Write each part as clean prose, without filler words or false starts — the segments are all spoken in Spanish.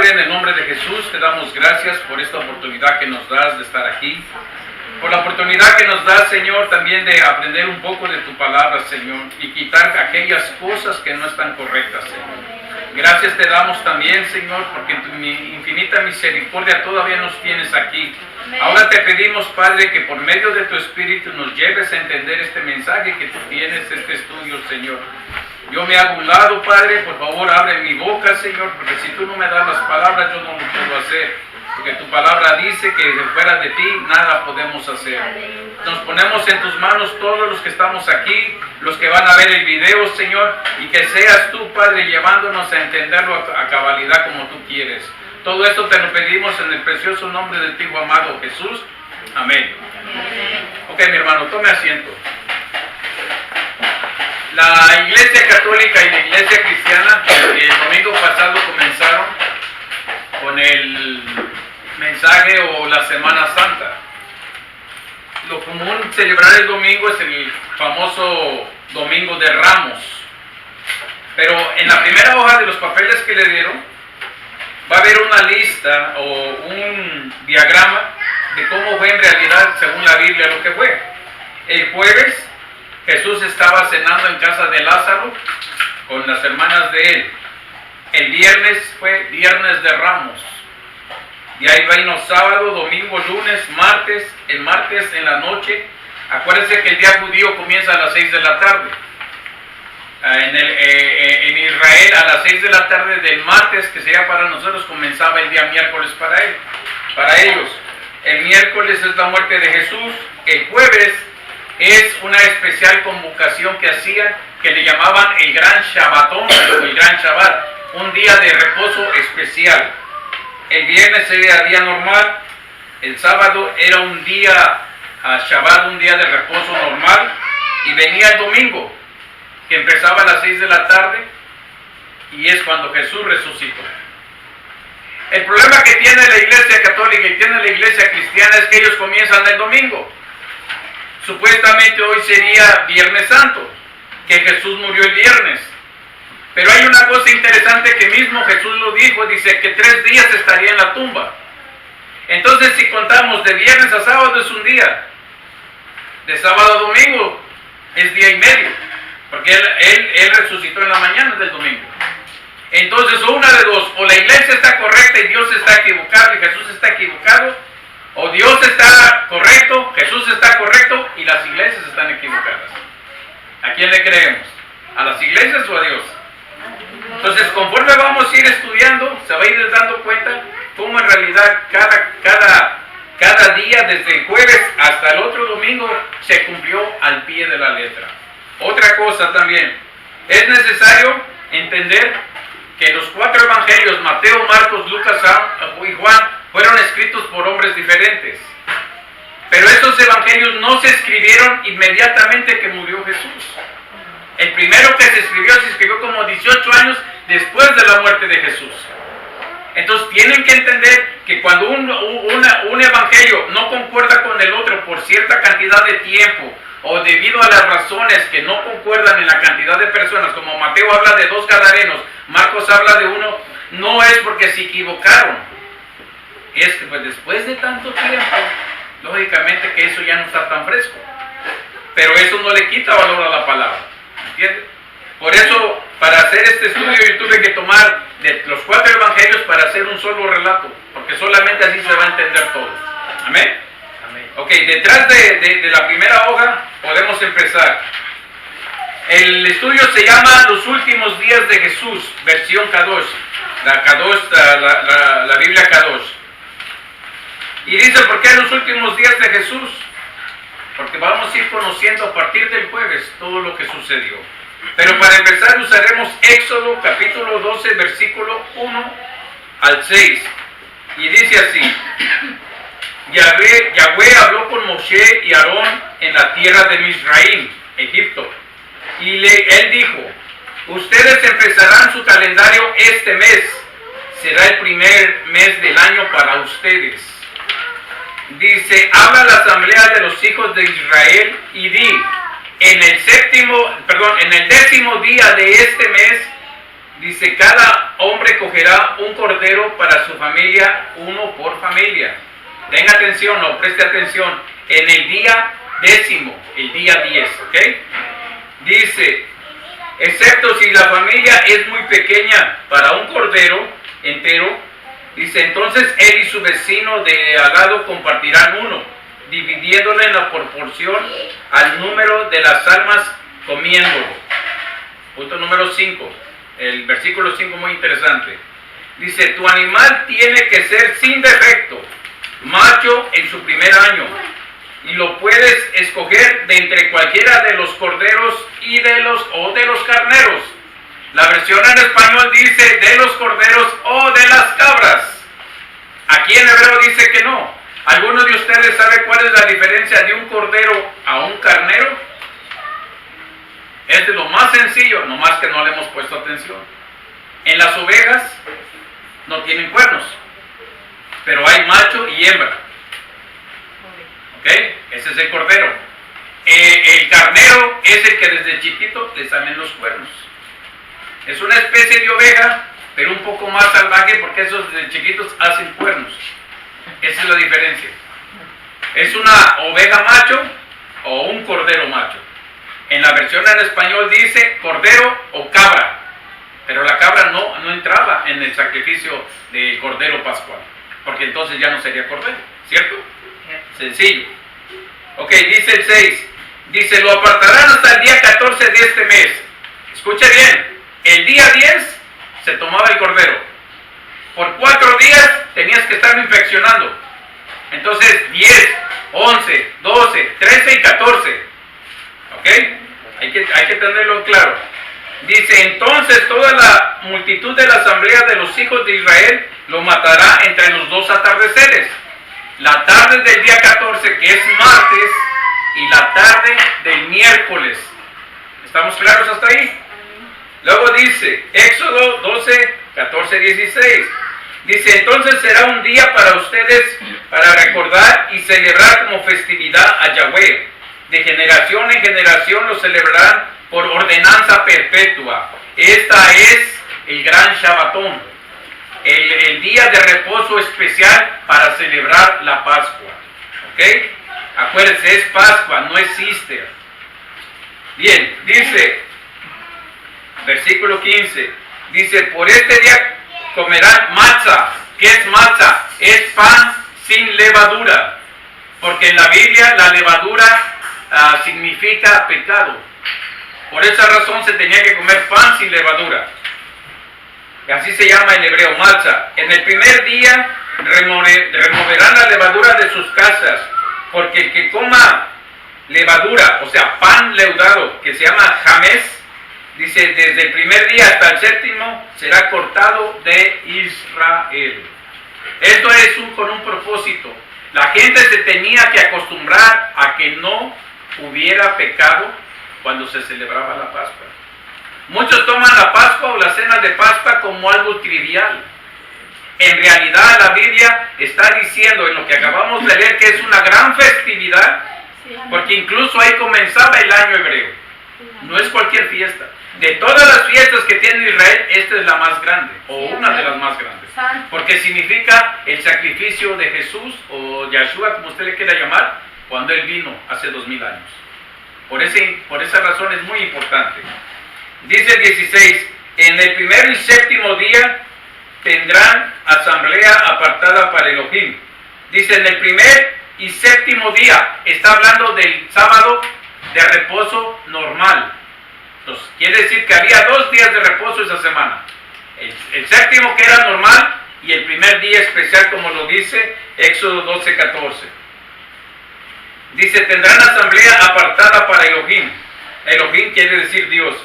Padre, en el nombre de Jesús, te damos gracias por esta oportunidad que nos das de estar aquí. Por la oportunidad que nos das, Señor, también de aprender un poco de tu palabra, Señor, y quitar aquellas cosas que no están correctas, Señor. Gracias te damos también, Señor, porque en tu infinita misericordia todavía nos tienes aquí. Ahora te pedimos, Padre, que por medio de tu Espíritu nos lleves a entender este mensaje que tú tienes, este estudio, Señor. Yo me hago a un lado, Padre, por favor abre mi boca, Señor, porque si tú no me das las palabras, yo no lo puedo hacer. Porque tu palabra dice que fuera de ti nada podemos hacer. Nos ponemos en tus manos todos los que estamos aquí, los que van a ver el video, Señor, y que seas tú, Padre, llevándonos a entenderlo a cabalidad como tú quieres. Todo esto te lo pedimos en el precioso nombre de tu Hijo amado Jesús. Amén. Ok, mi hermano, tome asiento. La Iglesia Católica y la Iglesia Cristiana el domingo pasado comenzaron con el mensaje o la Semana Santa. Lo común celebrar el domingo es el famoso Domingo de Ramos. Pero en la primera hoja de los papeles que le dieron va a haber una lista o un diagrama de cómo fue en realidad, según la Biblia, lo que fue. El jueves Jesús estaba cenando en casa de Lázaro con las hermanas de él. El viernes fue Viernes de Ramos. Y ahí vino sábado, domingo, lunes, martes. El martes en la noche. Acuérdense que el día judío comienza a las 6 de la tarde. En Israel a las 6 de la tarde del martes, que sería para nosotros, comenzaba el día miércoles para ellos. El miércoles es la muerte de Jesús. El jueves es una especial convocación que hacían, que le llamaban el Gran Shabbatón, el Gran Shabbat, un día de reposo especial. El viernes era día normal, el sábado era un día Shabbat, un día de reposo normal, y venía el domingo, que empezaba a las 6 de la tarde, y es cuando Jesús resucitó. El problema que tiene la Iglesia Católica y tiene la Iglesia Cristiana es que ellos comienzan el domingo. Supuestamente hoy sería Viernes Santo, que Jesús murió el viernes. Pero hay una cosa interesante que mismo Jesús lo dijo, dice que 3 días estaría en la tumba. Entonces si contamos de viernes a sábado es un día, de sábado a domingo es día y medio, porque él resucitó en la mañana del domingo. Entonces o una de dos, o la iglesia está correcta y Dios está equivocado y Jesús está equivocado, o Dios está correcto, Jesús está correcto y las iglesias están equivocadas. ¿A quién le creemos? ¿A las iglesias o a Dios? Entonces, conforme vamos a ir estudiando, se va a ir dando cuenta cómo en realidad cada día, desde el jueves hasta el otro domingo, se cumplió al pie de la letra. Otra cosa también, es necesario entender que los 4 evangelios, Mateo, Marcos, Lucas y Juan, fueron escritos por hombres diferentes. Pero estos evangelios no se escribieron inmediatamente que murió Jesús. El primero que se escribió como 18 años después de la muerte de Jesús. Entonces tienen que entender que cuando un evangelio no concuerda con el otro por cierta cantidad de tiempo, o debido a las razones que no concuerdan en la cantidad de personas, como Mateo habla de 2 gadarenos, Marcos habla de 1, no es porque se equivocaron. Es que pues después de tanto tiempo, lógicamente que eso ya no está tan fresco. Pero eso no le quita valor a la palabra. ¿Entiendes? Por eso, para hacer este estudio, yo tuve que tomar de los 4 evangelios para hacer un solo relato, porque solamente así se va a entender todo. ¿Amén? Amén. Ok, detrás de la primera hoja podemos empezar. El estudio se llama Los últimos días de Jesús, versión Kadosh, la Biblia Kadosh. Y dice, ¿por qué los últimos días de Jesús? Porque vamos a ir conociendo a partir del jueves todo lo que sucedió. Pero para empezar usaremos Éxodo capítulo 12, versículo 1 al 6. Y dice así: Yahweh habló con Moshe y Aarón en la tierra de Misraim, Egipto. Y él dijo: ustedes empezarán su calendario este mes. Será el primer mes del año para ustedes. Dice: habla a la asamblea de los hijos de Israel y di: en el 10º día de este mes Dice, cada hombre cogerá un cordero para su familia, uno por familia. Tenga atención o preste atención. En el día 10, el día 10, ¿ok? Dice, excepto si la familia es muy pequeña para un cordero entero, dice, entonces él y su vecino de al lado compartirán uno, dividiéndolo en la proporción al número de las almas comiéndolo. Punto número 5, el versículo 5 muy interesante. Dice, tu animal tiene que ser sin defecto, macho en su primer año, y lo puedes escoger de entre cualquiera de los corderos y de los carneros. La versión en español dice de los corderos o de las cabras. Aquí en hebreo dice que no. ¿Alguno de ustedes sabe cuál es la diferencia de un cordero a un carnero? Es de lo más sencillo, nomás que no le hemos puesto atención. En las ovejas no tienen cuernos, pero hay macho y hembra. ¿Ok? Ese es el cordero. El carnero es el que desde chiquito le salen los cuernos. Es una especie de oveja, pero un poco más salvaje porque esos desde chiquitos hacen cuernos. Esa es la diferencia. Es una oveja macho o un cordero macho. En la versión en español dice cordero o cabra, pero la cabra no entraba en el sacrificio del cordero pascual, porque entonces ya no sería cordero, ¿cierto? Sencillo. Ok, dice el 6. Dice, lo apartarán hasta el día 14 de este mes. Escuche bien, el día 10 se tomaba el cordero. Por 4 días tenías que estarlo infeccionando. Entonces 10, 11, 12, 13 y 14. ¿Ok? Hay que tenerlo claro. Dice, entonces toda la multitud de la asamblea de los hijos de Israel lo matará entre los 2 atardeceres. La tarde del día 14, que es martes, y la tarde del miércoles. ¿Estamos claros hasta ahí? Luego dice, Éxodo 12, 14, 16. Dice, entonces será un día para ustedes para recordar y celebrar como festividad a Yahweh. De generación en generación lo celebrarán por ordenanza perpetua. Esta es el gran Shabbatón, el día de reposo especial para celebrar la Pascua. ¿Ok? Acuérdense, es Pascua, no es Easter. Bien, dice, versículo 15, dice, por este día comerán matzah. ¿Qué es matzah? Es pan sin levadura, porque en la Biblia la levadura significa pecado. Por esa razón se tenía que comer pan sin levadura. Y así se llama en hebreo, matzah. En el primer día removerán la levadura de sus casas, porque el que coma levadura, o sea, pan leudado, que se llama jamés, dice, desde el primer día hasta el séptimo será cortado de Israel. Esto es con un propósito. La gente se tenía que acostumbrar a que no hubiera pecado cuando se celebraba la Pascua. Muchos toman la Pascua o la cena de Pascua como algo trivial. En realidad la Biblia está diciendo en lo que acabamos de leer que es una gran festividad, porque incluso ahí comenzaba el año hebreo. No es cualquier fiesta. De todas las fiestas que tiene Israel, esta es la más grande, o una de las más grandes, porque significa el sacrificio de Jesús, o Yahshua, como usted le quiera llamar, cuando Él vino hace 2000 años. Por esa razón es muy importante. Dice el 16, en el primer y séptimo día tendrán asamblea apartada para Elohim. Dice, en el primer y séptimo día, está hablando del sábado de reposo normal. Entonces, quiere decir que había 2 días de reposo esa semana. El séptimo, que era normal, y el primer día especial, como lo dice Éxodo 12, 14. Dice, tendrán asamblea apartada para Elohim. Elohim quiere decir Dios.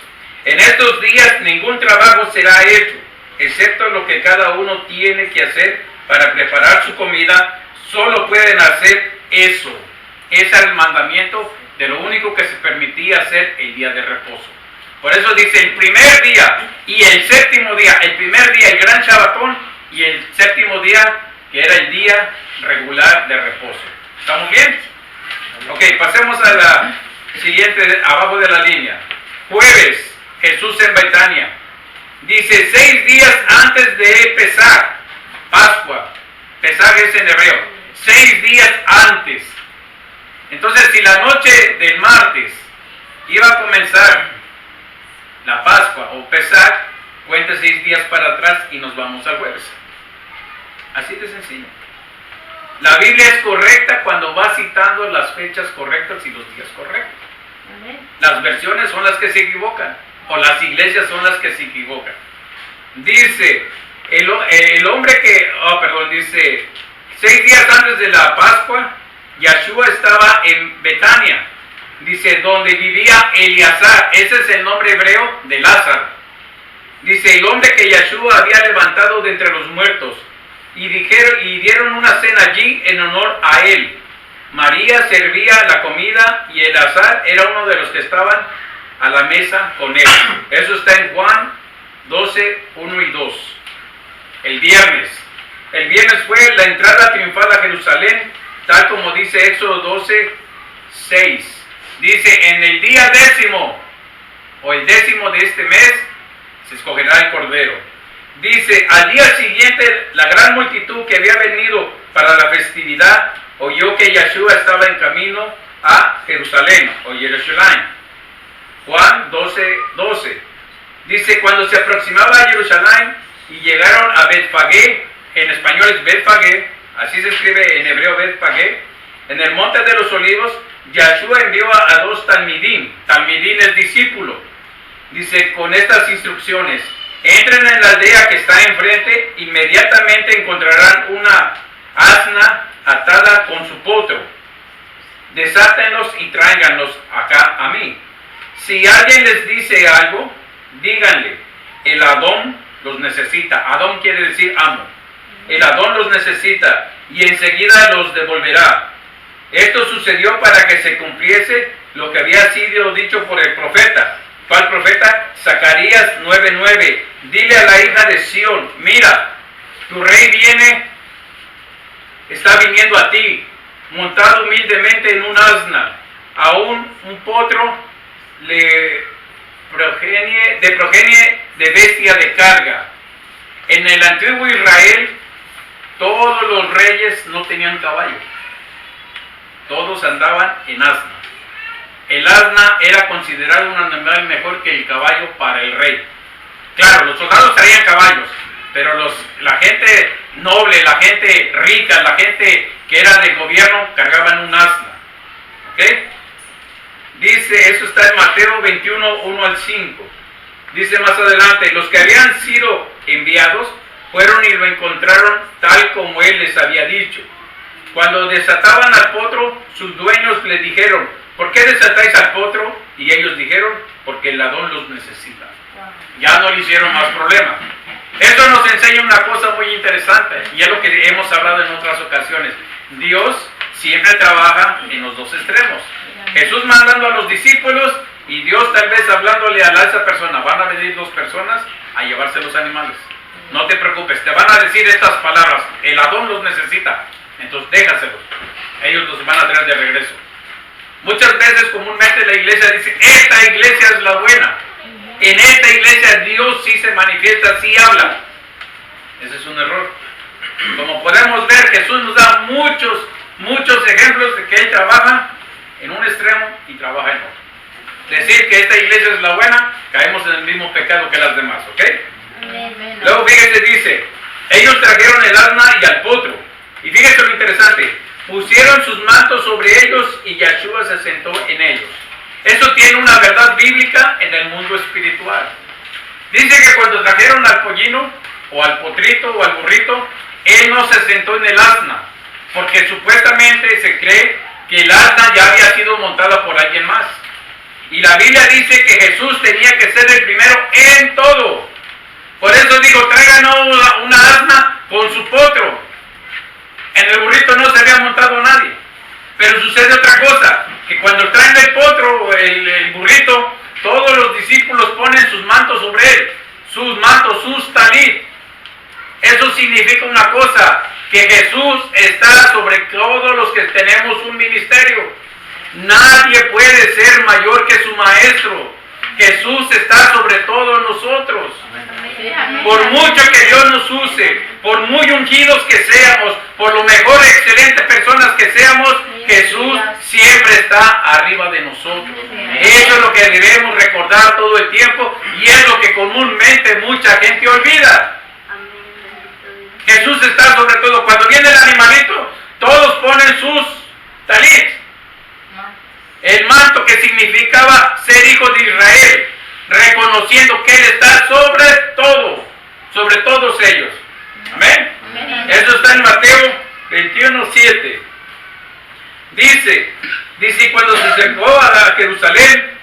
En estos días ningún trabajo será hecho, excepto lo que cada uno tiene que hacer para preparar su comida. Solo pueden hacer eso. Ese es el mandamiento de lo único que se permitía hacer el día de reposo. Por eso dice el primer día y el séptimo día. El primer día el gran Shabbatón y el séptimo día que era el día regular de reposo. ¿Estamos bien? Ok, pasemos a la siguiente, abajo de la línea. Jueves, Jesús en Betania. Dice 6 días antes de Pesaj, Pascua. Pesaj es en hebreo. 6 días antes. Entonces, si la noche del martes iba a comenzar la Pascua o Pesaj, cuenta 6 días para atrás y nos vamos al jueves. Así de sencillo. La Biblia es correcta cuando va citando las fechas correctas y los días correctos. Las versiones son las que se equivocan, o las iglesias son las que se equivocan. Dice, el hombre que, dice, 6 días antes de la Pascua, Yeshua estaba en Betania, dice, donde vivía Eleazar, ese es el nombre hebreo de Lázaro. Dice, el hombre que Yeshua había levantado de entre los muertos, y dieron una cena allí en honor a él. María servía la comida y Eleazar era uno de los que estaban a la mesa con él. Eso está en Juan 12, 1 y 2. El viernes fue la entrada triunfal a Jerusalén, tal como dice Éxodo 12, 6. Dice, en el día 10º, o el 10º de este mes, se escogerá el cordero. Dice, al día siguiente, la gran multitud que había venido para la festividad oyó que Yeshua estaba en camino a Jerusalén, o Jerusalén. Juan 12, 12. Dice, cuando se aproximaba a Jerusalén y llegaron a Betfagé, en español es Betfagé, así se escribe en hebreo Betfagé, en el monte de los olivos, Yeshua envió a 2 talmidín. Talmidín es discípulo. Dice, con estas instrucciones, entren en la aldea que está enfrente, inmediatamente encontrarán una asna atada con su potro. Desátenlos y tráiganlos acá a mí. Si alguien les dice algo, díganle, el Adón los necesita. Adón quiere decir amo. El Adón los necesita y enseguida los devolverá. Esto sucedió para que se cumpliese lo que había sido dicho por el profeta. ¿Cuál profeta? Zacarías 9:9. Dile a la hija de Sión, mira, tu rey está viniendo a ti, montado humildemente en un asna, aún un potro de progenie de bestia de carga. En el antiguo Israel, todos los reyes no tenían caballo, todos andaban en asna. El asna era considerado un animal mejor que el caballo para el rey. Claro, los soldados traían caballos, pero la gente noble, la gente rica, la gente que era del gobierno, cargaban un asna. ¿Ok? Dice, eso está en Mateo 21, 1 al 5. Dice más adelante, los que habían sido enviados fueron y lo encontraron tal como él les había dicho. Cuando desataban al potro, sus dueños le dijeron, ¿por qué desatáis al potro? Y ellos dijeron, porque el Adón los necesita. Ya no le hicieron más problema. Esto nos enseña una cosa muy interesante, y es lo que hemos hablado en otras ocasiones. Dios siempre trabaja en los dos extremos. Jesús mandando a los discípulos y Dios tal vez hablándole a esa persona. Van a venir 2 personas a llevarse los animales. No te preocupes, te van a decir estas palabras. El Adón los necesita, entonces déjaselos. Ellos los van a traer de regreso. Muchas veces comúnmente la iglesia dice, esta iglesia es la buena. En esta iglesia Dios sí se manifiesta, sí habla. Ese es un error. Como podemos ver, Jesús nos da muchos ejemplos de que Él trabaja en un extremo y trabaja en otro. Decir que esta iglesia es la buena, caemos en el mismo pecado que las demás, ¿ok? Amén. Luego fíjese, dice, ellos trajeron el asna y al potro. Y fíjese lo interesante, pusieron sus mantos sobre ellos y Yeshua se sentó en ellos. Eso tiene una verdad bíblica en el mundo espiritual. Dice que cuando trajeron al pollino, o al potrito, o al burrito, él no se sentó en el asna, porque supuestamente se cree que el asna ya había sido montada por alguien más. Y la Biblia dice que Jesús tenía que ser el primero en todo. Por eso digo, traigan una asna con su potro. En el burrito no se había montado nadie. Pero sucede otra cosa, que cuando traen el potro o el burrito, todos los discípulos ponen sus mantos sobre él, sus mantos, sus talit. Eso significa una cosa, que Jesús está sobre todos los que tenemos un ministerio. Nadie puede ser mayor que su maestro. Jesús está sobre todos nosotros. Por mucho que Dios nos use, por muy ungidos que seamos, por lo mejor excelentes personas que seamos, Jesús siempre está arriba de nosotros. Eso es lo que debemos recordar todo el tiempo y es lo que comúnmente mucha gente olvida. Jesús está sobre todo. Cuando viene el animalito, todos ponen sus talit, el manto que significaba ser hijos de Israel, reconociendo que Él está sobre todos ellos. Amén. Eso está en Mateo 21:7. Dice, cuando se acercó a Jerusalén,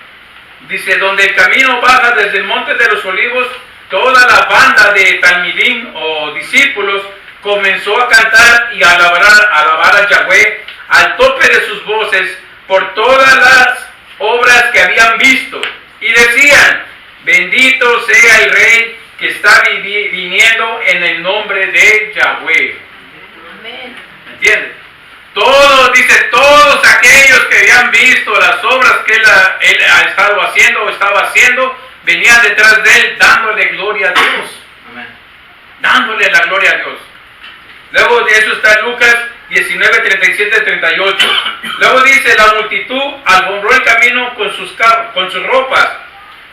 dice, donde el camino baja desde el monte de los olivos, toda la banda de talmidim o discípulos comenzó a cantar y a alabar a Yahweh al tope de sus voces por todas las obras que habían visto. Y decían, bendito sea el Rey que está viniendo en el nombre de Yahweh. ¿Me entiendes? Todos aquellos que habían visto las obras que él ha estado haciendo o estaba haciendo, venían detrás de él dándole gloria a Dios. Amén. Dándole la gloria a Dios. Luego de eso está Lucas 19, 37, 38. Luego dice, la multitud alfombró el camino con sus ropas.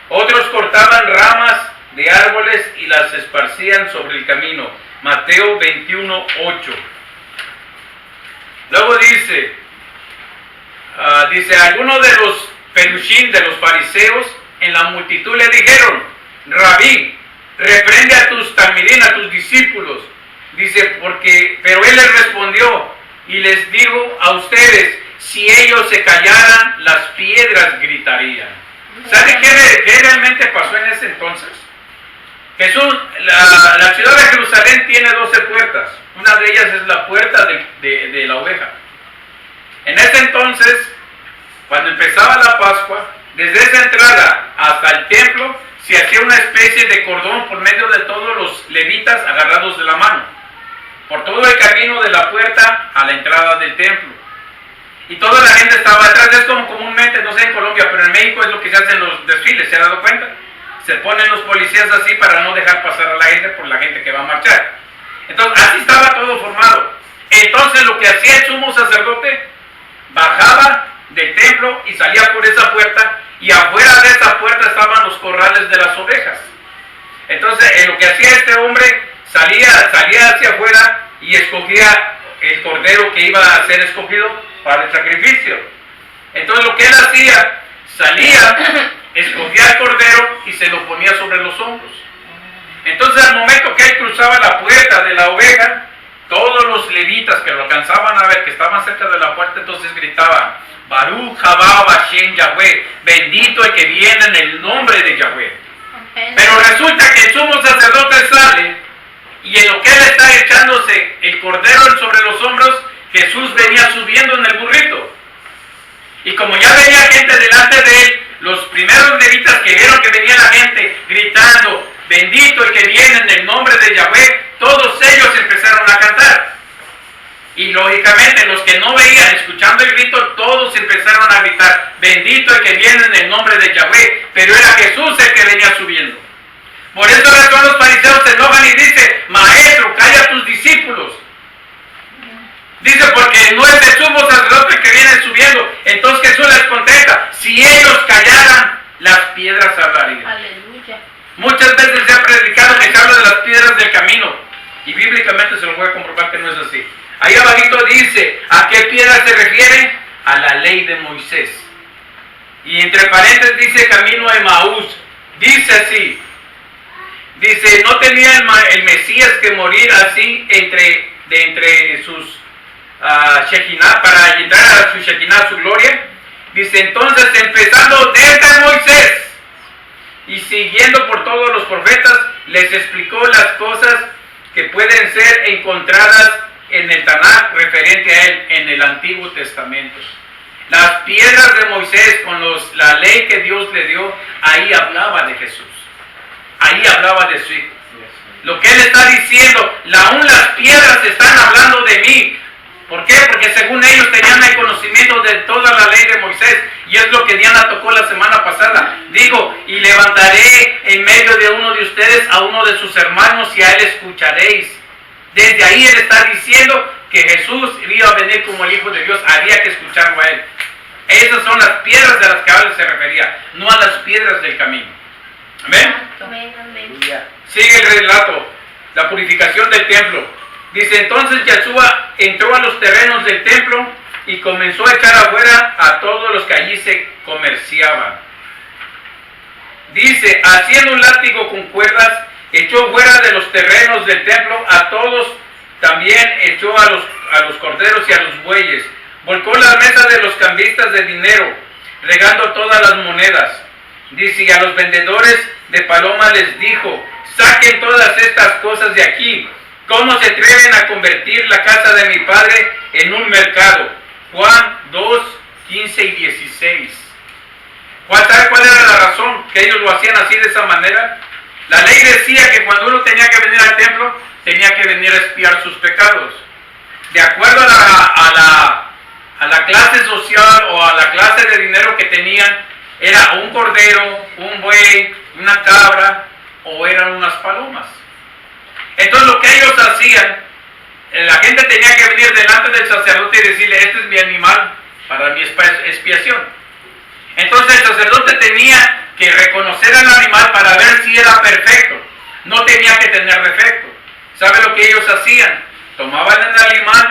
Otros cortaban ramas de árboles y las esparcían sobre el camino. Mateo 21, 8. Luego dice, algunos de los perushim, de los fariseos, en la multitud le dijeron, Rabí, reprende a tus talmidim, a tus discípulos. Dice, pero él les respondió y les dijo a ustedes, si ellos se callaran, las piedras gritarían. ¿Sabe qué realmente pasó en ese entonces? Jesús, la ciudad de Jerusalén tiene 12 puertas. Una de ellas es la puerta de la oveja. En ese entonces, cuando empezaba la Pascua, desde esa entrada hasta el templo, se hacía una especie de cordón por medio de todos los levitas agarrados de la mano, por todo el camino de la puerta a la entrada del templo. Y toda la gente estaba atrás. Es como comúnmente, no sé en Colombia, pero en México es lo que se hace en los desfiles, ¿se ha dado cuenta? Se ponen los policías así para no dejar pasar a la gente por la gente que va a marchar. Entonces, así estaba todo formado. Entonces, lo que hacía el sumo sacerdote, bajaba del templo y salía por esa puerta, y afuera de esa puerta estaban los corrales de las ovejas. Entonces, lo que hacía este hombre, salía hacia afuera y escogía el cordero que iba a ser escogido para el sacrificio. Entonces, lo que él hacía, salía, escogía el cordero y se lo ponía sobre los hombros. Entonces, al momento que él cruzaba la puerta de la oveja, todos los levitas que lo alcanzaban a ver, que estaban cerca de la puerta, entonces gritaban, Baruch haba Hashem Yahweh, bendito el que viene en el nombre de Yahweh. Pero resulta que el sumo sacerdote sale, y en lo que él está echándose el cordero sobre los hombros, Jesús venía subiendo en el burrito. Y como ya venía gente delante de él, los primeros levitas que vieron que venía la gente gritando, bendito el que viene en el nombre de Yahweh, todos ellos empezaron a cantar. Y lógicamente los que no veían, escuchando el grito, todos empezaron a gritar, bendito el que viene en el nombre de Yahweh. Pero era Jesús el que venía subiendo. Por eso razón los fariseos se enojan y dicen, maestro, calla a tus discípulos. Dice, porque no es el sumo sacerdote que viene subiendo. Entonces Jesús les contesta, si ellos callaran, las piedras hablarían. Aleluya. Muchas veces se ha predicado que se habla de las piedras del camino, y bíblicamente se lo voy a comprobar que no es así. Ahí abajito dice, ¿a qué piedra se refiere? A la ley de Moisés. Y entre paréntesis dice camino a Emaús. Dice así, dice, no tenía el Mesías que morir así entre sus Shekinah, para entrar a su Shekinah, su gloria. Dice, entonces empezando desde Moisés y siguiendo por todos los profetas, les explicó las cosas que pueden ser encontradas en el Tanaj referente a él en el Antiguo Testamento. Las piedras de Moisés con la ley que Dios le dio, ahí hablaba de Jesús. Ahí hablaba de su Hijo. Lo que él está diciendo, aún las piedras están hablando de mí. ¿Por qué? Porque según ellos tenían el conocimiento de toda la ley de Moisés, Y es lo que Diana tocó la semana pasada. Digo, y levantaré en medio de uno de ustedes a uno de sus hermanos y a él escucharéis. Desde ahí él está diciendo que Jesús iba a venir como el Hijo de Dios, había que escucharlo a él. Esas son las piedras de las que ahora se refería, no a las piedras del camino. ¿Amén? Amén. Sigue el relato, la purificación del templo. Dice, entonces Yeshua entró a los terrenos del templo y comenzó a echar afuera a todos los que allí se comerciaban. Dice, haciendo un látigo con cuerdas, echó fuera de los terrenos del templo a todos, también echó a los corderos y a los bueyes. Volcó las mesas de los cambistas de dinero, regando todas las monedas. Dice, y a los vendedores de paloma les dijo, saquen todas estas cosas de aquí. ¿Cómo se atreven a convertir la casa de mi padre en un mercado? Juan 2, 15 y 16. ¿Sabe cuál era la razón que ellos lo hacían así de esa manera? La ley decía que cuando uno tenía que venir al templo, tenía que venir a expiar sus pecados. De acuerdo a la clase social o a la clase de dinero que tenían, era un cordero, un buey, una cabra o eran unas palomas. Entonces lo que ellos hacían, la gente tenía que venir delante del sacerdote y decirle, este es mi animal para mi expiación. Entonces el sacerdote tenía que reconocer al animal para ver si era perfecto. No tenía que tener defecto. ¿Sabe lo que ellos hacían? Tomaban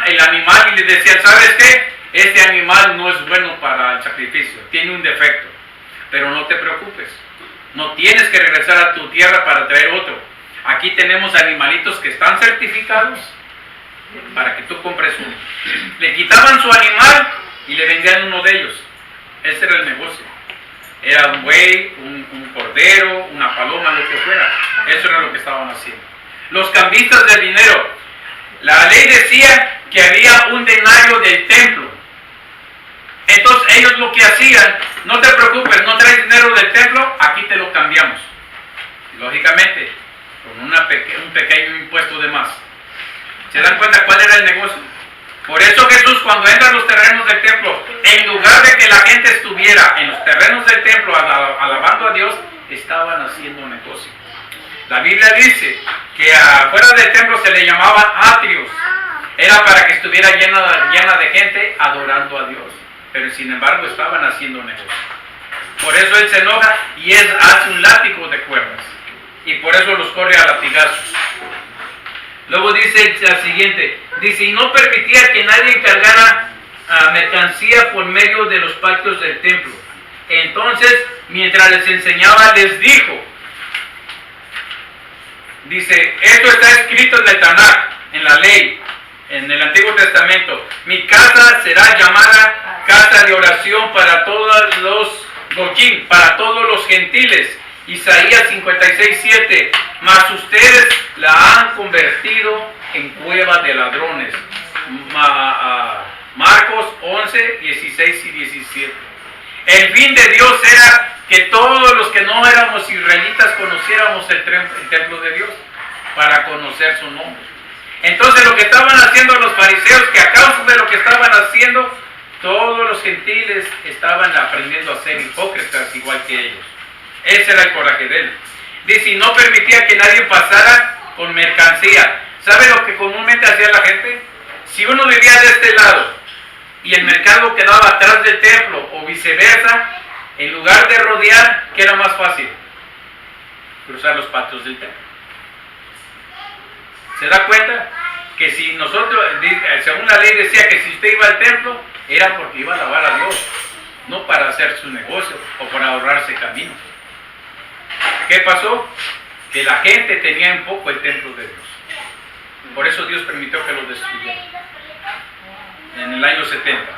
el animal y le decían, ¿sabes qué? Este animal no es bueno para el sacrificio, tiene un defecto. Pero no te preocupes, no tienes que regresar a tu tierra para traer otro. Aquí tenemos animalitos que están certificados para que tú compres uno. Le quitaban su animal y le vendían uno de ellos. Ese era el negocio. Era un buey, un cordero, una paloma, lo que fuera. Eso era lo que estaban haciendo. Los cambistas de dinero. La ley decía que había un denario del templo. Entonces ellos lo que hacían, no te preocupes, no traes dinero del templo, aquí te lo cambiamos. Lógicamente, con un pequeño impuesto de más. ¿Se dan cuenta cuál era el negocio? Por eso Jesús, cuando entra a los terrenos del templo, en lugar de que la gente estuviera en los terrenos del templo alabando a Dios, estaban haciendo negocio. La Biblia dice que afuera del templo se le llamaban atrios. Era para que estuviera llena de gente adorando a Dios. Pero sin embargo estaban haciendo negocio. Por eso él se enoja y hace un látigo de cuerdas. Y por eso los corre a latigazos. Luego dice la siguiente, dice, y no permitía que nadie cargara mercancía por medio de los patios del templo. Entonces, mientras les enseñaba, les dijo, dice, esto está escrito en el Tanakh, en la ley, en el Antiguo Testamento, mi casa será llamada casa de oración para todos los goyim, para todos los gentiles. Isaías 56:7, mas ustedes la han convertido en cueva de ladrones. Marcos 11, 16 y 17. El fin de Dios era que todos los que no éramos israelitas conociéramos el templo de Dios, para conocer su nombre. Entonces lo que estaban haciendo los fariseos, que a causa de lo que estaban haciendo, todos los gentiles estaban aprendiendo a ser hipócritas igual que ellos. Ese era el coraje de él. Dice, y no permitía que nadie pasara con mercancía. ¿Sabe lo que comúnmente hacía la gente? Si uno vivía de este lado y el mercado quedaba atrás del templo o viceversa, en lugar de rodear, ¿qué era más fácil? Cruzar los patios del templo. ¿Se da cuenta? Que si nosotros, según la ley decía que si usted iba al templo, era porque iba a alabar a Dios, no para hacer su negocio o para ahorrarse camino. ¿Qué pasó? Que la gente tenía en poco el templo de Dios. Por eso Dios permitió que lo destruyeran en el año 70.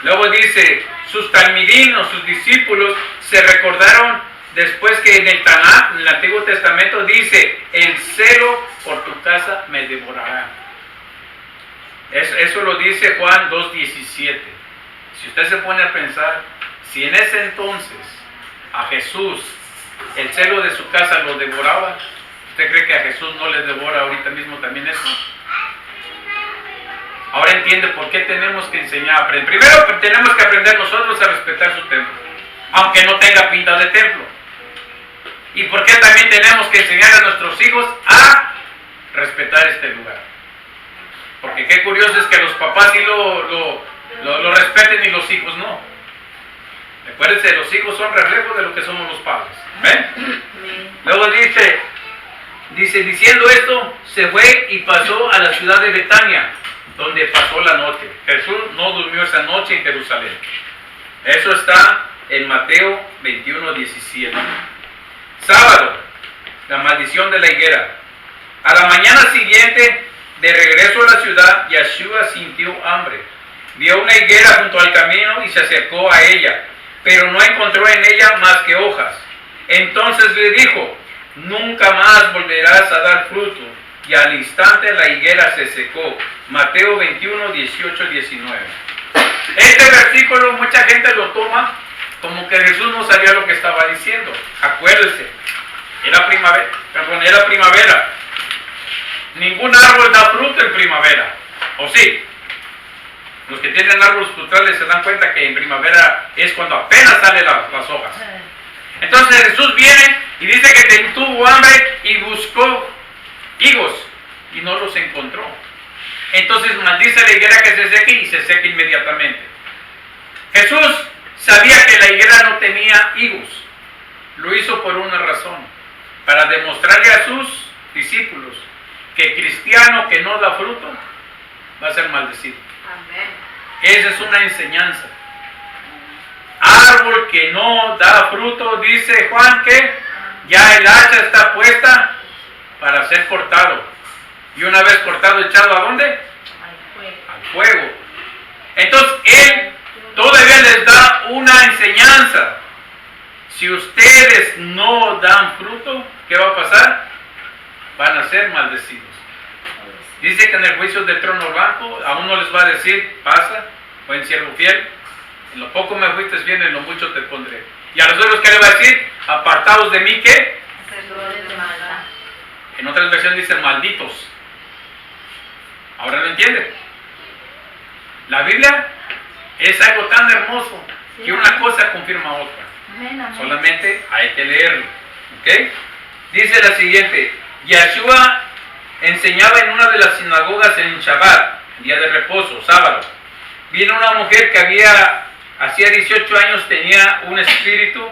Luego dice, sus talmidim, sus discípulos, se recordaron después que en el Tanakh, en el Antiguo Testamento, dice, el celo por tu casa me devorará. Eso lo dice Juan 2:17. Si usted se pone a pensar, si en ese entonces a Jesús el celo de su casa lo devoraba, ¿usted cree que a Jesús no le devora ahorita mismo también eso? Ahora entiende por qué tenemos que enseñar a aprender. Primero tenemos que aprender nosotros a respetar su templo, aunque no tenga pinta de templo. Y por qué también tenemos que enseñar a nuestros hijos a respetar este lugar. Porque qué curioso es que los papás sí lo respeten y los hijos no. Recuérdense, los hijos son reflejos de lo que somos los padres. ¿Ven? Luego dice, diciendo esto, se fue y pasó a la ciudad de Betania, donde pasó la noche. Jesús no durmió esa noche en Jerusalén. Eso está en Mateo 21:17. Sábado, la maldición de la higuera. A la mañana siguiente, de regreso a la ciudad, Yeshua sintió hambre. Vio una higuera junto al camino y se acercó a ella, pero no encontró en ella más que hojas. Entonces le dijo, nunca más volverás a dar fruto. Y al instante la higuera se secó. Mateo 21:18-19. Este versículo mucha gente lo toma como que Jesús no sabía lo que estaba diciendo. Acuérdense, era primavera. Ningún árbol da fruto en primavera, ¿o sí? Los que tienen árboles frutales se dan cuenta que en primavera es cuando apenas salen las hojas. Entonces Jesús viene y dice que tuvo hambre y buscó higos y no los encontró. Entonces maldice la higuera que se seque y se seca inmediatamente. Jesús sabía que la higuera no tenía higos. Lo hizo por una razón, para demostrarle a sus discípulos que cristiano que no da fruto va a ser maldecido. Amén. Esa es una enseñanza. Árbol que no da fruto, dice Juan, que ya el hacha está puesta para ser cortado. Y una vez cortado, echado ¿a dónde? Al fuego. Entonces, Él todavía les da una enseñanza. Si ustedes no dan fruto, ¿qué va a pasar? Van a ser maldecidos. Dice que en el juicio del trono blanco, a uno les va a decir, pasa, buen siervo fiel, en lo poco me fuiste bien, en lo mucho te pondré. Y a los otros, ¿qué le va a decir? Apartados de mí, ¿qué? En otras versiones dice malditos. ¿Ahora lo entiende? La Biblia es algo tan hermoso que una cosa confirma otra. Solamente hay que leerlo. ¿Ok? Dice la siguiente. Yeshua enseñaba en una de las sinagogas en Shabbat, día de reposo, sábado. Vino una mujer que hacía 18 años tenía un espíritu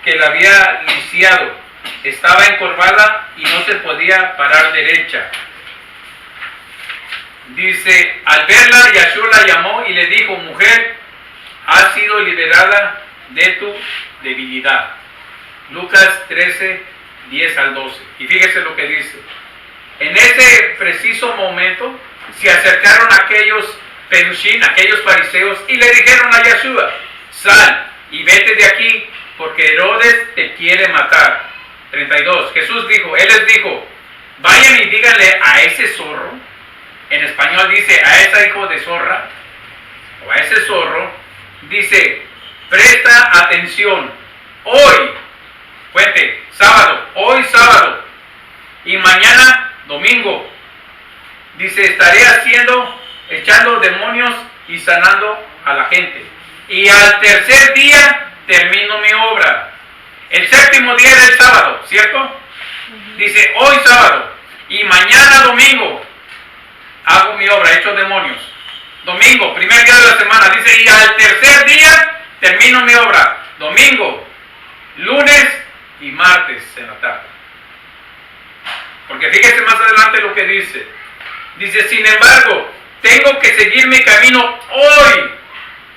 que la había lisiado. Estaba encorvada y no se podía parar derecha. Dice, al verla, Yeshua la llamó y le dijo, mujer, has sido liberada de tu debilidad. Lucas 13:10-12. Y fíjese lo que dice. En ese preciso momento se acercaron aquellos perushim, aquellos fariseos, y le dijeron a Yeshua, sal y vete de aquí, porque Herodes te quiere matar. 32. Jesús dijo, él les dijo, vayan y díganle a ese zorro, en español dice a ese hijo de zorra, o a ese zorro, dice, presta atención, hoy, fuente, sábado, hoy sábado, y mañana domingo, dice, estaré echando demonios y sanando a la gente. Y al tercer día termino mi obra. El séptimo día era el sábado, ¿cierto? Dice, hoy sábado y mañana domingo hago mi obra, echo demonios. Domingo, primer día de la semana, dice, y al tercer día termino mi obra. Domingo, lunes y martes en la tarde. Porque fíjese más adelante lo que dice. Dice, sin embargo, tengo que seguir mi camino hoy,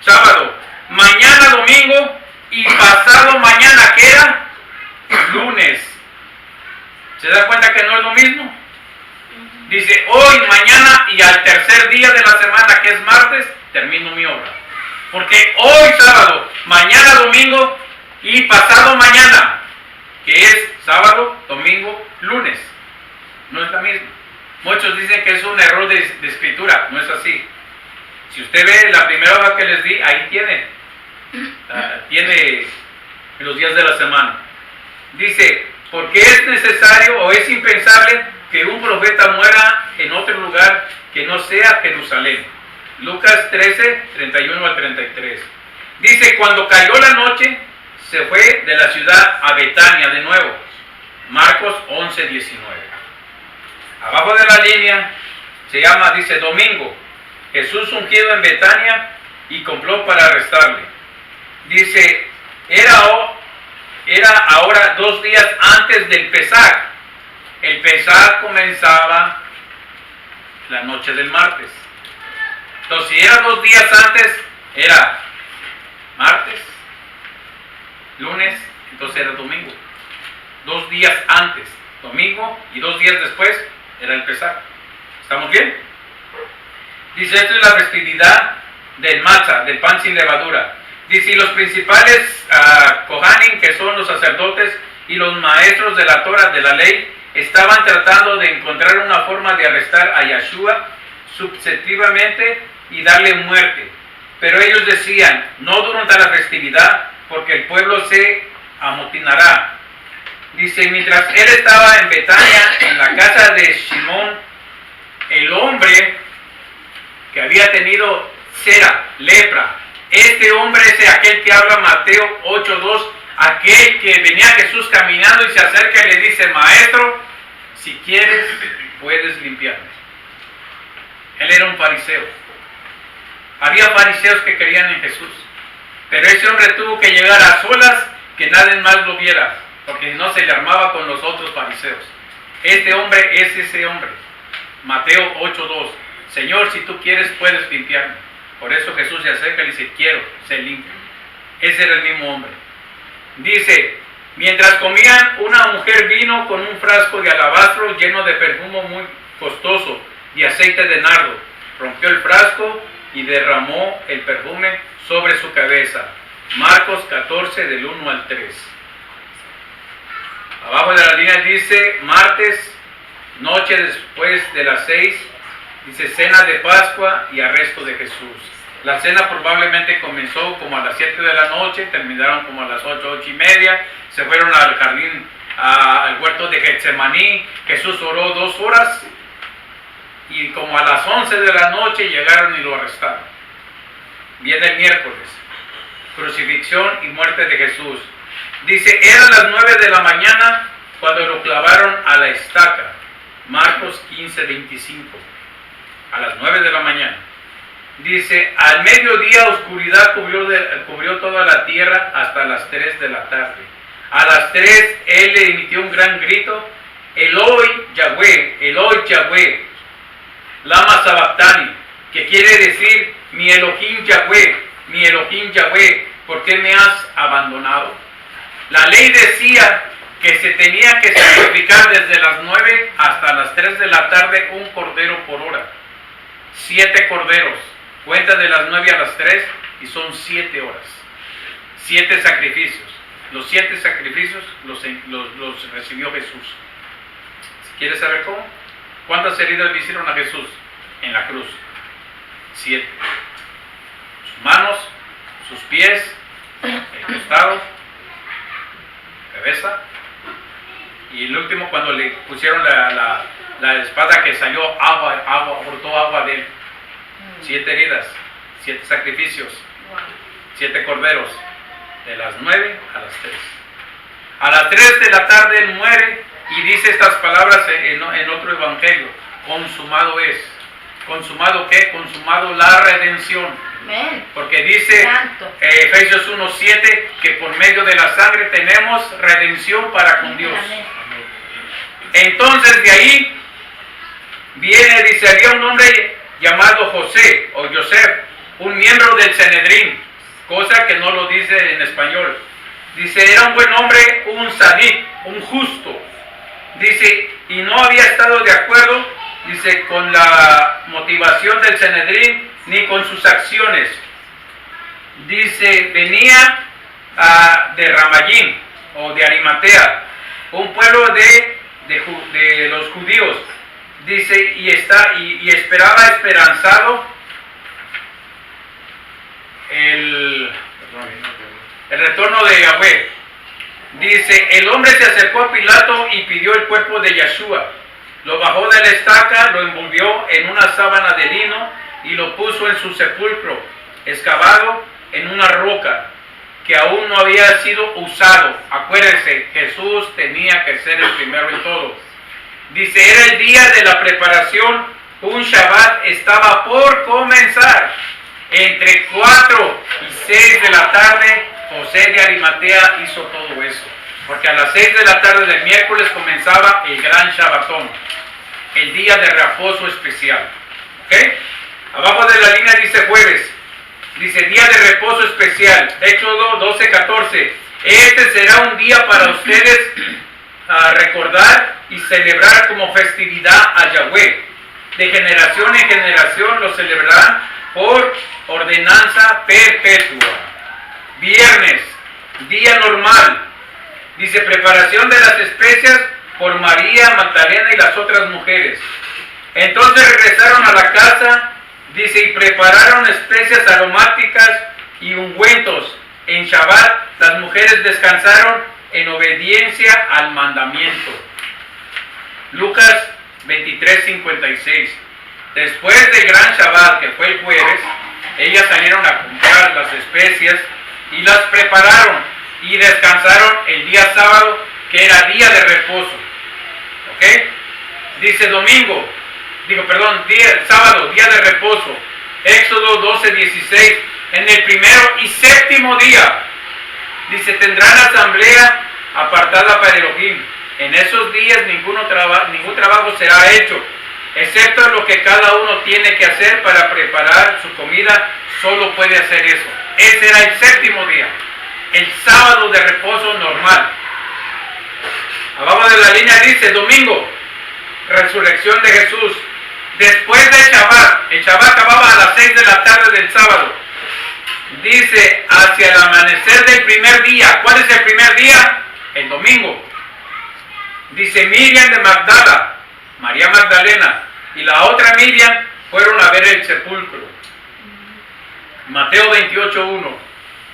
sábado, mañana domingo y pasado mañana, ¿qué era? Lunes. ¿Se da cuenta que no es lo mismo? Dice, hoy, mañana y al tercer día de la semana, que es martes, termino mi obra. Porque hoy sábado, mañana domingo y pasado mañana, que es sábado, domingo, lunes. No es la misma. Muchos dicen que es un error de escritura. No es así. Si usted ve la primera hoja que les di, ahí tiene los días de la semana. Dice, porque es necesario o es impensable que un profeta muera en otro lugar que no sea Jerusalén. Lucas 13, 31 al 33. Dice, cuando cayó la noche, se fue de la ciudad a Betania de nuevo. Marcos 11, 19. Abajo de la línea se llama, dice, domingo. Jesús ungido en Betania y complot para arrestarle. Dice, era ahora 2 días antes del Pesaj. El Pesaj comenzaba la noche del martes. Entonces, si era 2 días antes, era martes, lunes, entonces era domingo. 2 días antes, domingo, y 2 días después era el Pesaj. ¿Estamos bien? Dice, esto es la festividad del matzah, del pan sin levadura. Dice, y los principales Kohanim, que son los sacerdotes y los maestros de la Torah, de la ley, estaban tratando de encontrar una forma de arrestar a Yeshua subjetivamente y darle muerte. Pero ellos decían, no durante la festividad, porque el pueblo se amotinará. Dice, mientras él estaba en Betania, en la casa de Simón, el hombre que había tenido cera, lepra, este hombre es aquel que habla Mateo 8:2, aquel que venía a Jesús caminando y se acerca y le dice, maestro, si quieres, puedes limpiarme. Él era un fariseo. Había fariseos que creían en Jesús, pero ese hombre tuvo que llegar a solas, que nadie más lo viera, porque si no se le armaba con los otros fariseos. Este hombre es ese hombre. Mateo 8:2. Señor, si tú quieres, puedes limpiarme. Por eso Jesús se acerca y dice, quiero, se limpia. Ese era el mismo hombre. Dice, mientras comían, una mujer vino con un frasco de alabastro lleno de perfume muy costoso y aceite de nardo. Rompió el frasco y derramó el perfume sobre su cabeza. Marcos 14, del 1 al 3. Abajo de la línea dice, martes, noche después de las 6, dice, cena de Pascua y arresto de Jesús. La cena probablemente comenzó como a las 7 de la noche, terminaron como a las 8, 8 y media, se fueron al jardín, al huerto de Getsemaní. Jesús oró 2 horas y como a las 11 de la noche llegaron y lo arrestaron. Viene el miércoles, crucifixión y muerte de Jesús. Dice, eran las 9 de la mañana cuando lo clavaron a la estaca. Marcos 15, 25. A las 9 de la mañana. Dice, al mediodía oscuridad cubrió toda la tierra hasta las 3 de la tarde. A las 3 él le emitió un gran grito, Eloi Yahweh, lama sabactani, que quiere decir, mi Elohim Yahweh, ¿por qué me has abandonado? La ley decía que se tenía que sacrificar desde las 9 hasta las 3 de la tarde un cordero por hora. 7 corderos. Cuenta de las 9 a las 3 y son 7 horas. 7 sacrificios. Los 7 sacrificios los recibió Jesús. ¿Quieres saber cómo? ¿Cuántas heridas le hicieron a Jesús en la cruz? 7. Sus manos, sus pies, el costado, cabeza. Y el último, cuando le pusieron la espada que salió brotó agua de él. 7 heridas, 7 sacrificios, 7 corderos, de las 9 a las 3. A las 3 de la tarde él muere y dice estas palabras en otro evangelio, consumado es. ¿Consumado qué? Consumado la redención. Amén. Porque dice Efesios 1:7 que por medio de la sangre tenemos redención para con Dios. Amén. Entonces de ahí viene, dice, había un hombre llamado José o Yosef, un miembro del Sanedrín, cosa que no lo dice en español. Dice, era un buen hombre, un sadik, un justo. Dice, y no había estado de acuerdo, dice, con la motivación del Sanedrín ni con sus acciones. Dice, venía de Ramayim o de Arimatea, un pueblo de los judíos. Dice, y esperaba esperanzado el retorno de Yahweh. Dice, el hombre se acercó a Pilato y pidió el cuerpo de Yeshua. Lo bajó de la estaca, lo envolvió en una sábana de lino y lo puso en su sepulcro, excavado en una roca que aún no había sido usado. Acuérdense, Jesús tenía que ser el primero en todo. Dice, era el día de la preparación, un Shabbat estaba por comenzar. Entre 4 y 6 de la tarde, José de Arimatea hizo todo eso. Porque a las 6 de la tarde del miércoles comenzaba el gran Shabbatón, el día de reposo especial. ¿Ok? Abajo de la línea dice jueves. Dice día de reposo especial. Éxodo 12:14. Este será un día para ustedes a recordar y celebrar como festividad a Yahweh. De generación en generación lo celebrarán por ordenanza perpetua. Viernes, día normal. Dice preparación de las especias por María Magdalena y las otras mujeres. Entonces regresaron a la casa, dice, y prepararon especias aromáticas y ungüentos. En Shabbat las mujeres descansaron en obediencia al mandamiento. Lucas 23:56. Después del gran Shabbat, que fue el jueves, ellas salieron a comprar las especias y las prepararon y descansaron el día sábado, que era día de reposo. ¿Ok? Dice sábado, día de reposo. Éxodo 12:16. En el primero y séptimo día, dice, tendrán asamblea apartada para Elohim. En esos días ningún trabajo será hecho, excepto lo que cada uno tiene que hacer para preparar su comida. Solo puede hacer eso. Ese era el séptimo día, el sábado de reposo normal. Abajo de la línea dice domingo, resurrección de Jesús. Después del Shabbat, el Shabbat acababa a las 6 de la tarde del sábado. Dice, hacia el amanecer del primer día. ¿Cuál es el primer día? El domingo. Dice, Miriam de Magdala, María Magdalena, y la otra Miriam fueron a ver el sepulcro. Mateo 28:1.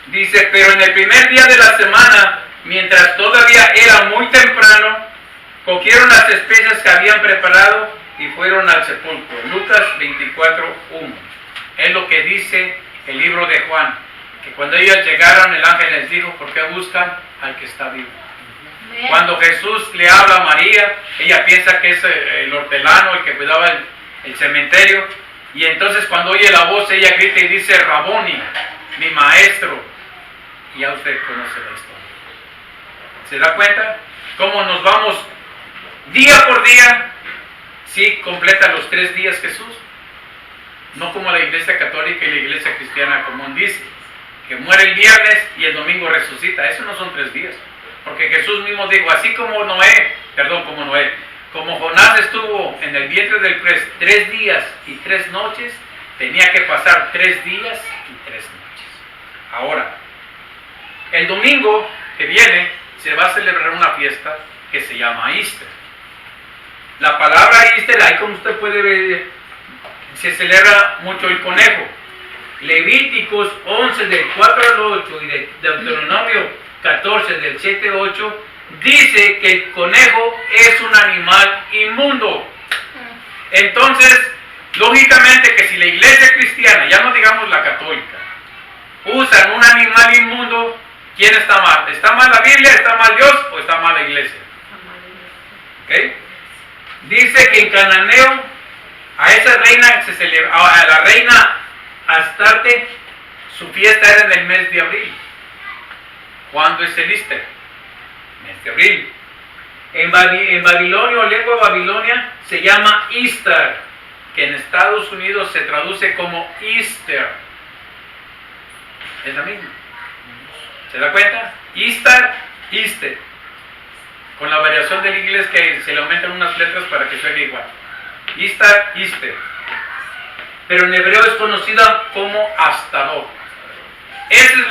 Dice, pero en el primer día de la semana, mientras todavía era muy temprano, cogieron las especias que habían preparado y fueron al sepulcro. Lucas 24:1. Es lo que dice el libro de Juan, que cuando ellos llegaron, el ángel les dijo, ¿por qué buscan al que está vivo? Cuando Jesús le habla a María, ella piensa que es el hortelano, el que cuidaba el cementerio, y entonces cuando oye la voz, ella grita y dice, Raboni, mi maestro. Y ya usted conoce la historia. ¿Se da cuenta? Cómo nos vamos día por día. Sí, completa los 3 días Jesús. No como la iglesia católica y la iglesia cristiana común dice, que muere el viernes y el domingo resucita. Eso no son 3 días. Porque Jesús mismo dijo, así como Jonás estuvo en el vientre del pez 3 días y 3 noches, tenía que pasar 3 días y 3 noches. Ahora, el domingo que viene se va a celebrar una fiesta que se llama Easter. La palabra Easter, ahí como usted puede ver, se celebra mucho el conejo. Levíticos 11 del 4 al 8 y de Deuteronomio 14 del 7 al 8 dice que el conejo es un animal inmundo. Entonces, lógicamente que si la iglesia cristiana, ya no digamos la católica, usan un animal inmundo, ¿quién está mal? ¿Está mal la Biblia, está mal Dios o está mal la iglesia? ¿Okay? Dice que en cananeo a esa reina se celebra, a la reina Astarte, su fiesta era en el mes de abril. ¿Cuándo es el Easter? Mes de abril. En Babilonia o lengua babilonia se llama Easter, que en Estados Unidos se traduce como Easter. Es la misma. ¿Se da cuenta? Easter. Con la variación del inglés que se le aumentan unas letras para que suene igual. Easter. Pero en hebreo es conocida como Astadot. Esa es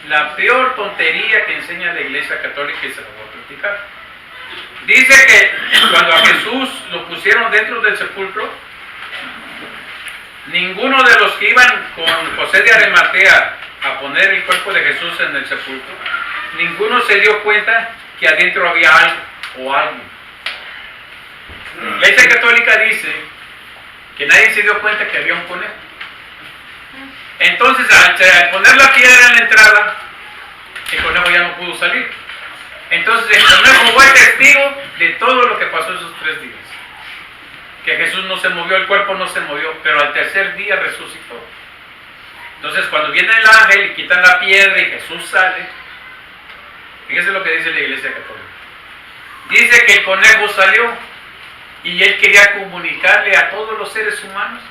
la peor tontería que enseña la iglesia católica y se lo voy a platicar. Dice que cuando a Jesús lo pusieron dentro del sepulcro, ninguno de los que iban con José de Arimatea a poner el cuerpo de Jesús en el sepulcro, ninguno se dio cuenta que adentro había algo o alguien. La iglesia católica dice que nadie se dio cuenta que había un conejo. Entonces, al poner la piedra en la entrada, el conejo ya no pudo salir. Entonces, el conejo fue testigo de todo lo que pasó esos 3 días. Que Jesús no se movió, el cuerpo no se movió, pero al tercer día resucitó. Entonces, cuando viene el ángel y quitan la piedra y Jesús sale, fíjese lo que dice la Iglesia Católica. Dice que el conejo salió y él quería comunicarle a todos los seres humanos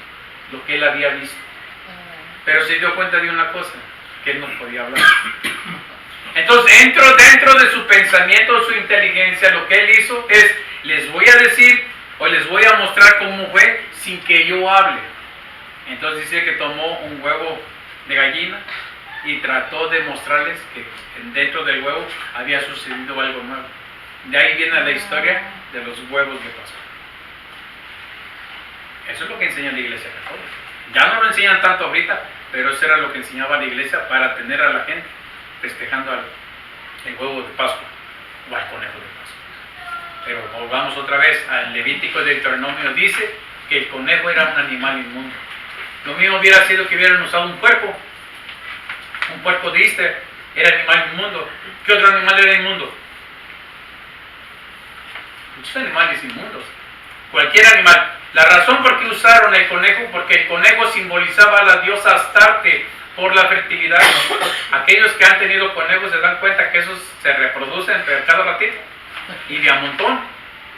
lo que él había visto. Pero se dio cuenta de una cosa, que él no podía hablar. Entonces, dentro de su pensamiento, su inteligencia, lo que él hizo es, les voy a decir o les voy a mostrar cómo fue sin que yo hable. Entonces dice que tomó un huevo de gallina y trató de mostrarles que dentro del huevo había sucedido algo nuevo. De ahí viene la historia de los huevos de Pascua. Eso es lo que enseña la Iglesia Católica. Ya no lo enseñan tanto ahorita, pero eso era lo que enseñaba la Iglesia para tener a la gente festejando el huevo de Pascua o al conejo de Pascua. Pero volvamos otra vez al Levítico de Deuteronomio, dice que el conejo era un animal inmundo. Lo mismo hubiera sido que hubieran usado un puerco de Easter, era animal inmundo. ¿Qué otro animal era inmundo? Muchos animales inmundos. Cualquier animal. La razón por qué usaron el conejo, porque el conejo simbolizaba a la diosa Astarte por la fertilidad. Aquellos que han tenido conejos se dan cuenta que esos se reproducen cada ratito y de a montón.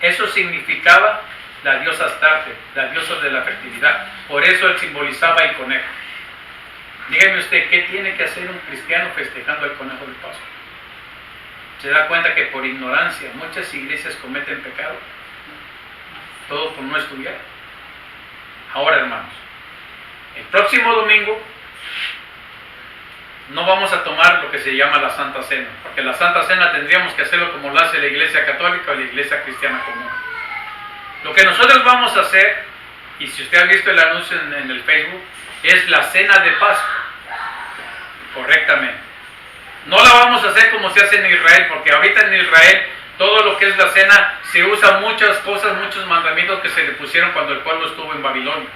Eso significaba la diosa Astarte, la diosa de la fertilidad. Por eso él simbolizaba el conejo. Dígame usted, ¿qué tiene que hacer un cristiano festejando el conejo de Pascua? ¿Se da cuenta que por ignorancia muchas iglesias cometen pecado? Todo por no estudiar. Ahora, hermanos, el próximo domingo no vamos a tomar lo que se llama la Santa Cena, porque la Santa Cena tendríamos que hacerlo como lo hace la Iglesia Católica o la Iglesia Cristiana común. Lo que nosotros vamos a hacer, y si usted ha visto el anuncio en el Facebook, es la Cena de Pascua, correctamente. No la vamos a hacer como se hace en Israel, porque ahorita en Israel todo lo que es la cena se usa muchas cosas, muchos mandamientos que se le pusieron cuando el pueblo estuvo en Babilonia.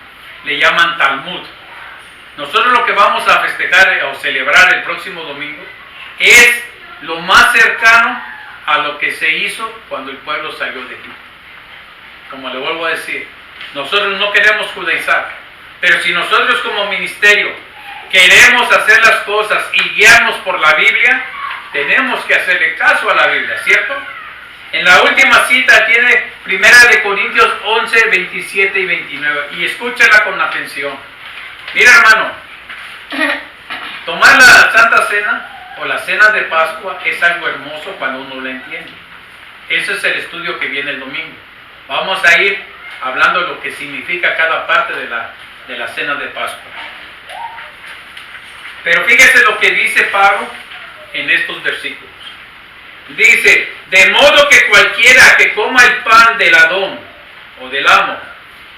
Le llaman Talmud. Nosotros lo que vamos a festejar o celebrar el próximo domingo es lo más cercano a lo que se hizo cuando el pueblo salió de Egipto. Como le vuelvo a decir, nosotros no queremos judaizar, pero si nosotros como ministerio queremos hacer las cosas y guiarnos por la Biblia, tenemos que hacerle caso a la Biblia, ¿cierto? En la última cita tiene 1 Corintios 11, 27 y 29, y escúchala con atención. Mira, hermano, tomar la Santa Cena o la Cena de Pascua es algo hermoso cuando uno lo entiende. Ese es el estudio que viene el domingo. Vamos a ir hablando de lo que significa cada parte de la Cena de Pascua. Pero fíjese lo que dice Pablo en estos versículos. Dice, de modo que cualquiera que coma el pan del Adón o del amo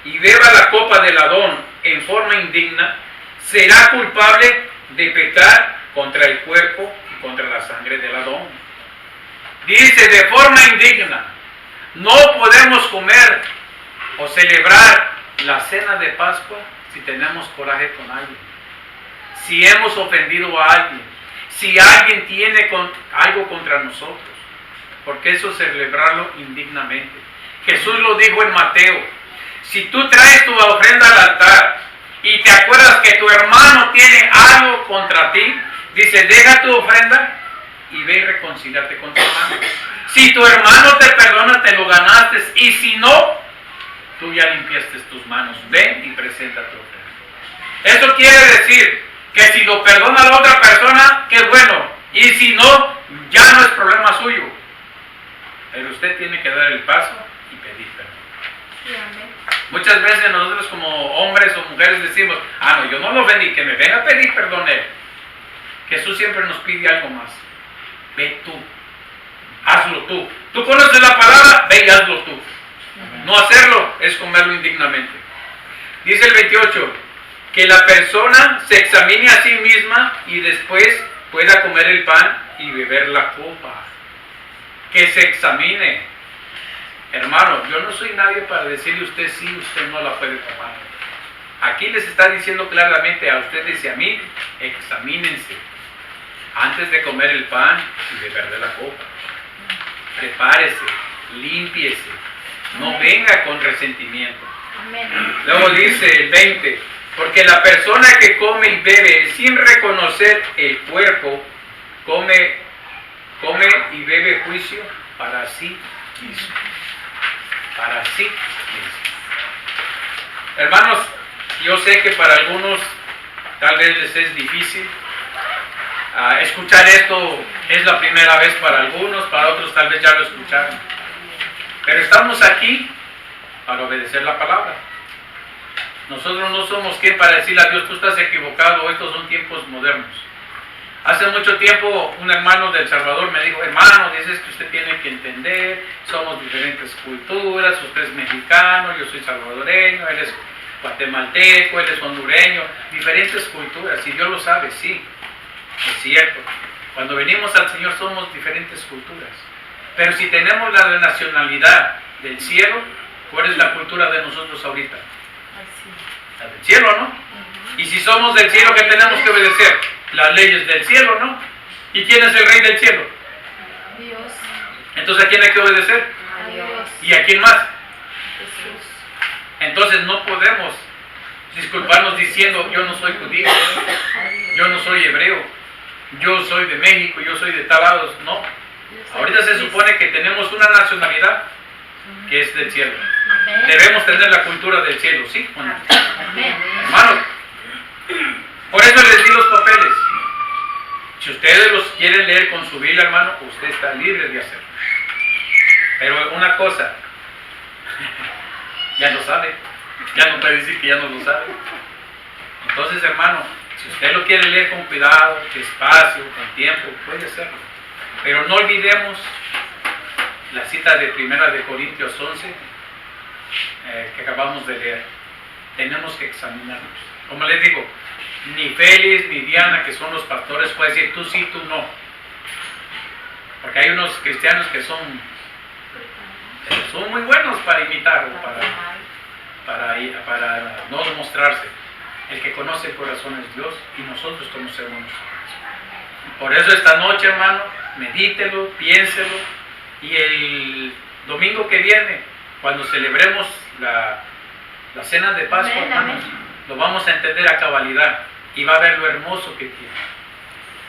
y beba la copa del Adón en forma indigna, será culpable de pecar contra el cuerpo y contra la sangre del Adón. Dice, de forma indigna, no podemos comer o celebrar la Cena de Pascua si tenemos coraje con alguien, si hemos ofendido a alguien, si alguien tiene algo contra nosotros, porque eso es celebrarlo indignamente. Jesús lo dijo en Mateo, si tú traes tu ofrenda al altar y te acuerdas que tu hermano tiene algo contra ti, dice, deja tu ofrenda y ve y reconcíliate con tu hermano. Si tu hermano te perdona, te lo ganaste, y si no, tú ya limpiaste tus manos, ven y presenta tu ofrenda. Eso quiere decir que si lo perdona a la otra persona, qué bueno, y si no, ya no es problema suyo, pero usted tiene que dar el paso y pedir perdón. Sí, muchas veces nosotros como hombres o mujeres decimos, no, yo no lo ofendí, que me venga a pedir perdón él. Jesús siempre nos pide algo más. Ve tú, hazlo tú. Tú conoces la palabra, ve y hazlo tú. No hacerlo es comerlo indignamente. Dice el 28, que la persona se examine a sí misma y después pueda comer el pan y beber la copa. Que se examine. Hermano, yo no soy nadie para decirle a usted sí, usted no la puede tomar. Aquí les está diciendo claramente a ustedes y a mí, examínense antes de comer el pan y beber de la copa. Prepárese, límpiese, no venga con resentimiento. Luego dice el 20, porque la persona que come y bebe sin reconocer el cuerpo, come y bebe juicio para sí mismo. Para sí mismo. Hermanos, yo sé que para algunos tal vez les es difícil. Escuchar esto es la primera vez para algunos, para otros tal vez ya lo escucharon. Pero estamos aquí para obedecer la palabra. Nosotros no somos quien para decirle a Dios, tú estás equivocado, estos son tiempos modernos. Hace mucho tiempo un hermano de El Salvador me dijo, hermano, dices que usted tiene que entender, somos diferentes culturas, usted es mexicano, yo soy salvadoreño, él es guatemalteco, él es hondureño, diferentes culturas, y Dios lo sabe, sí, es cierto. Cuando venimos al Señor somos diferentes culturas, pero si tenemos la nacionalidad del cielo, ¿cuál es la cultura de nosotros ahorita? La del cielo, ¿no? Y si somos del cielo, ¿qué tenemos que obedecer? Las leyes del cielo, ¿no? ¿Y quién es el rey del cielo? Dios. Entonces, ¿a quién hay que obedecer? A Dios. ¿Y a quién más? Jesús. Entonces no podemos disculparnos diciendo, yo no soy judío, yo no soy hebreo, yo soy de México, yo soy de tal lado. No. Ahorita se supone que tenemos una nacionalidad que es del cielo. Debemos tener la cultura del cielo, ¿sí o no? Hermanos, por eso les di los papeles. Si ustedes los quieren leer con su Biblia, hermano, usted está libre de hacerlo. Pero una cosa, ya lo sabe, ya no puede decir que ya no lo sabe. Entonces, hermano, si usted lo quiere leer con cuidado, despacio, con tiempo, puede hacerlo. Pero no olvidemos la cita de 1 de Corintios 11 que acabamos de leer. Tenemos que examinarnos. Como les digo, ni Félix ni Diana, que son los pastores, pueden decir tú sí, tú no. Porque hay unos cristianos que son muy buenos para imitar o para no demostrarse. El que conoce el corazón es Dios y nosotros conocemos nuestro corazón. Por eso esta noche, hermano, medítelo, piénselo, y el domingo que viene, cuando celebremos la cena de Pascua, hermanos, lo vamos a entender a cabalidad y va a ver lo hermoso que tiene.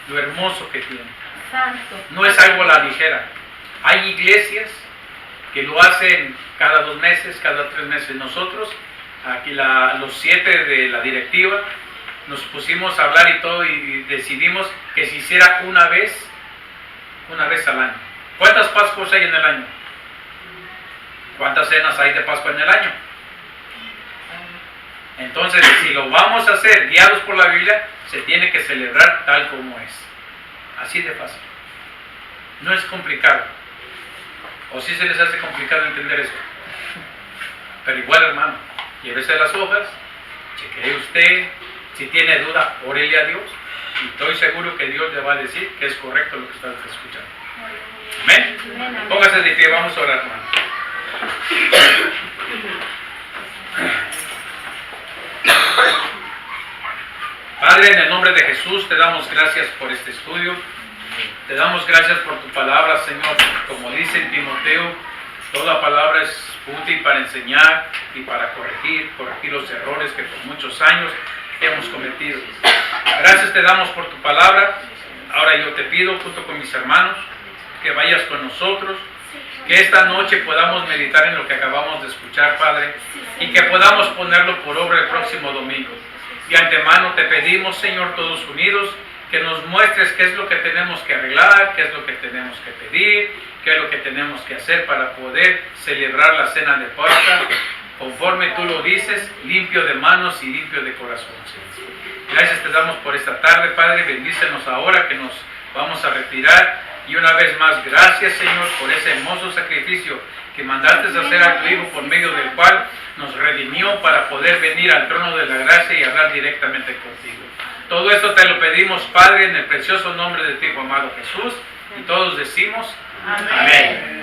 Lo hermoso que tiene. Santo. No es algo a la ligera. Hay iglesias que lo hacen cada 2 meses, cada 3 meses. Nosotros, aquí los 7 de la directiva, nos pusimos a hablar y todo y decidimos que se hiciera una vez al año. ¿Cuántas Pascuas hay en el año? ¿Cuántas cenas hay de Pascua en el año? Entonces, si lo vamos a hacer guiados por la Biblia, se tiene que celebrar tal como es. Así de fácil. No es complicado. ¿O sí se les hace complicado entender eso? Pero igual, hermano, llévese las hojas, chequee usted, si tiene duda, órele a Dios, y estoy seguro que Dios le va a decir que es correcto lo que está escuchando. Amén. Póngase de pie, vamos a orar, hermano. Padre, en el nombre de Jesús te damos gracias por este estudio. Te damos gracias por tu palabra, Señor. Como dice en Timoteo, toda palabra es útil para enseñar y para corregir los errores que por muchos años hemos cometido. Gracias te damos por tu palabra. Ahora yo te pido, junto con mis hermanos, que vayas con nosotros, que esta noche podamos meditar en lo que acabamos de escuchar, Padre, y que podamos ponerlo por obra el próximo domingo. De antemano te pedimos, Señor, todos unidos, que nos muestres qué es lo que tenemos que arreglar, qué es lo que tenemos que pedir, qué es lo que tenemos que hacer para poder celebrar la cena de Pascua, conforme tú lo dices, limpio de manos y limpio de corazón, Señor. Gracias te damos por esta tarde, Padre, bendícenos ahora que nos vamos a retirar. Y una vez más, gracias, Señor, por ese hermoso sacrificio que mandaste hacer a tu Hijo, por medio del cual nos redimió para poder venir al trono de la gracia y hablar directamente contigo. Todo esto te lo pedimos, Padre, en el precioso nombre de tu Hijo amado Jesús, y todos decimos amén.